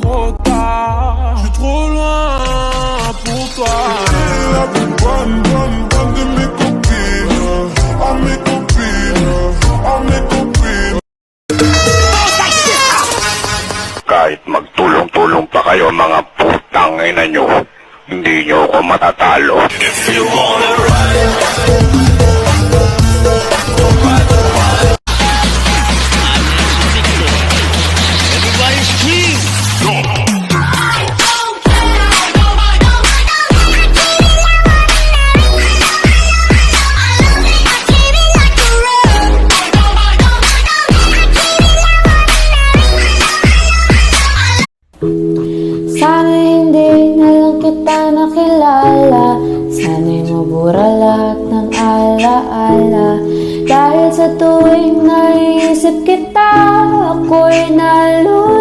Trop tard, je suis trop loin pour toi. La plus bonne de mes copines, à mes copines, à mes copines. Kahit magtulong-tulong pa kayo mga putang ina nyo, hindi nyo ako matatalo. If you wanna ride, everybody scream! Sana hindi na lang kita nakilala, sana'y mabura lahat ng alaala. Dahil sa tuwing naiisip kita, ako'y nalulungkot.